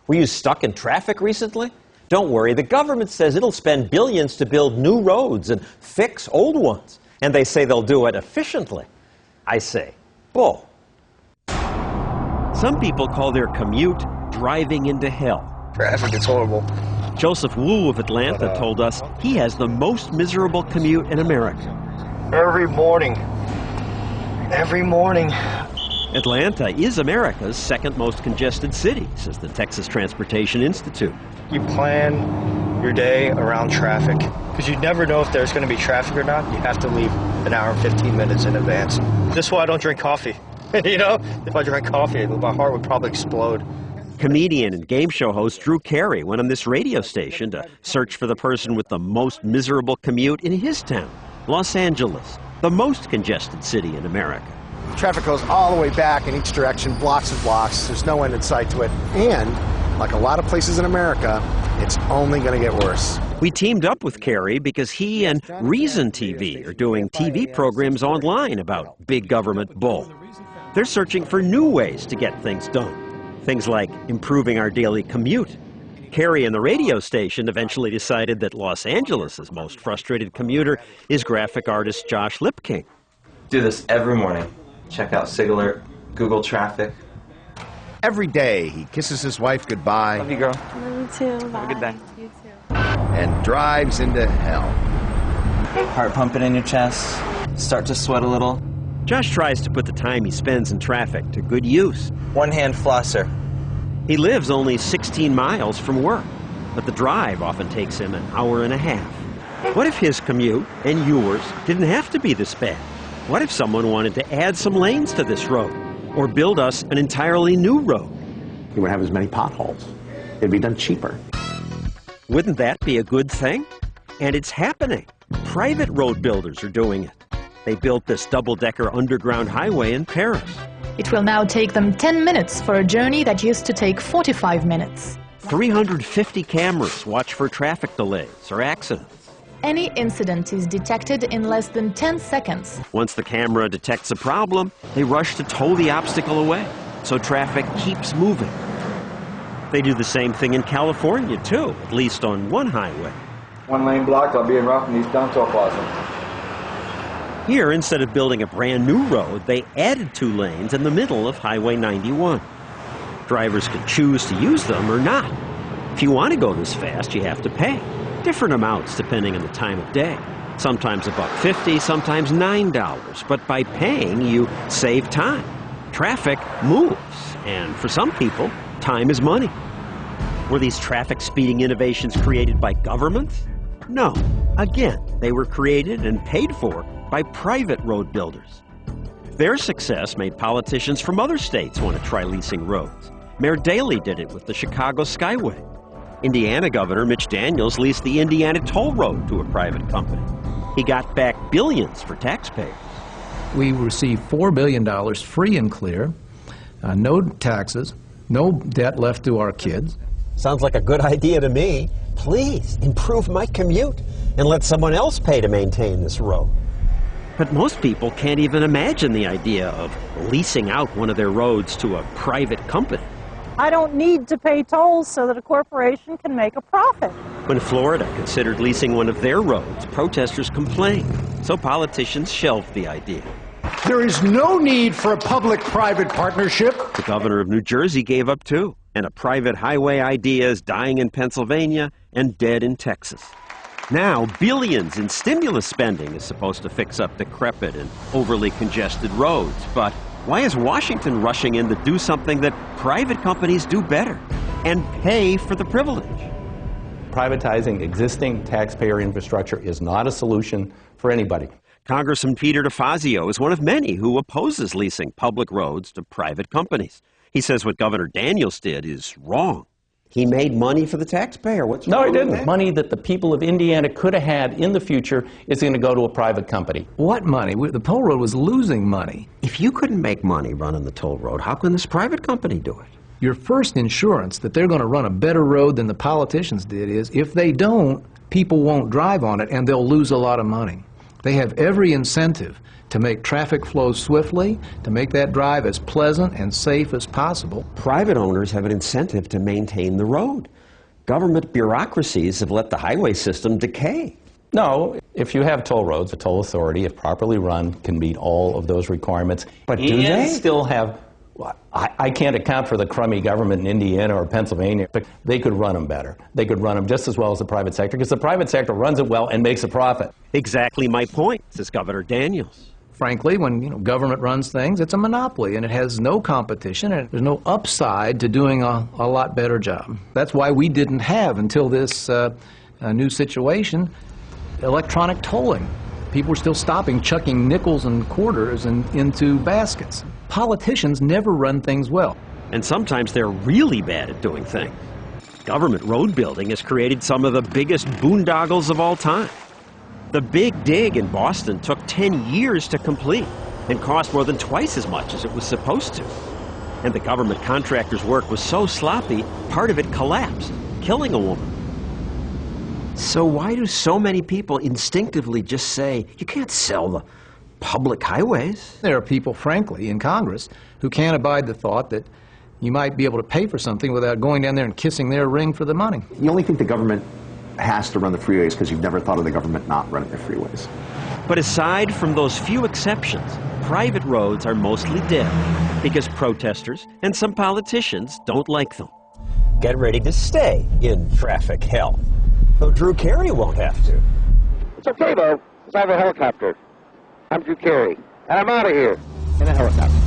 Were you stuck in traffic recently? Don't worry, the government says it'll spend billions to build new roads and fix old ones. And they say they'll do it efficiently. I say, bull. Some people call their commute driving into hell. Traffic is horrible. Joseph Wu of Atlanta told us he has the most miserable commute in America. Every morning. Every morning. Atlanta is America's second most congested city, says the Texas Transportation Institute. You plan your day around traffic because you never know if there's going to be traffic or not. You have to leave an hour and 15 minutes in advance. This is why I don't drink coffee. You know, if I drank coffee, my heart would probably explode. Comedian and game show host Drew Carey went on this radio station to search for the person with the most miserable commute in his town, Los Angeles, the most congested city in America. Traffic goes all the way back in each direction, blocks and blocks. There's no end in sight to it. And, like a lot of places in America, it's only going to get worse. We teamed up with Carey because he and Reason TV are doing TV programs online about big government bull. They're searching for new ways to get things done. Things like improving our daily commute. Carey and the radio station eventually decided that Los Angeles' most frustrated commuter is graphic artist Josh Lipking. Do this every morning. Check out SigAlert, Google Traffic. Every day, he kisses his wife goodbye. Love you, girl. Love you too. Bye. Have a good day. You too. And drives into hell. Heart pumping in your chest. Start to sweat a little. Josh tries to put the time he spends in traffic to good use. One-hand flosser. He lives only 16 miles from work, but the drive often takes him an hour and a half. What if his commute and yours didn't have to be this bad? What if someone wanted to add some lanes to this road or build us an entirely new road? You wouldn't have as many potholes. It'd be done cheaper. Wouldn't that be a good thing? And it's happening. Private road builders are doing it. They built this double-decker underground highway in Paris. It will now take them 10 minutes for a journey that used to take 45 minutes. 350 cameras watch for traffic delays or accidents. Any incident is detected in less than 10 seconds. Once the camera detects a problem, they rush to tow the obstacle away, so traffic keeps moving. They do the same thing in California, too, at least on one highway. One lane blocked, I'll be in route from East Downtown Plaza. Here, instead of building a brand new road, they added 2 lanes in the middle of Highway 91. Drivers can choose to use them or not. If you want to go this fast, you have to pay. Different amounts depending on the time of day. Sometimes $1.50, sometimes $9. But by paying, you save time. Traffic moves, and for some people, time is money. Were these traffic speeding innovations created by government? No. Again, they were created and paid for by private road builders. Their success made politicians from other states want to try leasing roads. Mayor Daley did it with the Chicago Skyway. Indiana Governor Mitch Daniels leased the Indiana Toll Road to a private company. He got back billions for taxpayers. We received $4 billion free and clear, no taxes, no debt left to our kids. Sounds like a good idea to me. Please improve my commute and let someone else pay to maintain this road. But most people can't even imagine the idea of leasing out one of their roads to a private company. I don't need to pay tolls so that a corporation can make a profit. When Florida considered leasing one of their roads, protesters complained, so politicians shelved the idea. There is no need for a public-private partnership. The governor of New Jersey gave up too, and a private highway idea is dying in Pennsylvania and dead in Texas. Now, billions in stimulus spending is supposed to fix up decrepit and overly congested roads. But why is Washington rushing in to do something that private companies do better and pay for the privilege? Privatizing existing taxpayer infrastructure is not a solution for anybody. Congressman Peter DeFazio is one of many who opposes leasing public roads to private companies. He says what Governor Daniels did is wrong. He made money for the taxpayer. What's wrong? No, he didn't. Money that the people of Indiana could have had in the future is going to go to a private company. What money? The toll road was losing money. If you couldn't make money running the toll road, how can this private company do it? Your first insurance that they're going to run a better road than the politicians did is, if they don't, people won't drive on it and they'll lose a lot of money. They have every incentive to make traffic flow swiftly, to make that drive as pleasant and safe as possible. Private owners have an incentive to maintain the road. Government bureaucracies have let the highway system decay. No, if you have toll roads, a toll authority, if properly run, can meet all of those requirements. But do they? Still have, well, I can't account for the crummy government in Indiana or Pennsylvania, but they could run them better. They could run them just as well as the private sector, because the private sector runs it well and makes a profit. Exactly my point, says Governor Daniels. Frankly, when government runs things, it's a monopoly, and it has no competition, and there's no upside to doing a lot better job. That's why we didn't have, until this new situation, electronic tolling. People were still stopping, chucking nickels and quarters into baskets. Politicians never run things well. And sometimes they're really bad at doing things. Government road building has created some of the biggest boondoggles of all time. The Big Dig in Boston took 10 years to complete and cost more than twice as much as it was supposed to. And the government contractor's work was so sloppy, part of it collapsed, killing a woman. So why do so many people instinctively just say, you can't sell the public highways? There are people, frankly, in Congress who can't abide the thought that you might be able to pay for something without going down there and kissing their ring for the money. You only think the government has to run the freeways because you've never thought of the government not running the freeways. But aside from those few exceptions, private roads are mostly dead because protesters and some politicians don't like them. Get ready to stay in traffic hell. Though Drew Carey won't have to. It's okay, though, because I have a helicopter. I'm Drew Carey, and I'm out of here in a helicopter.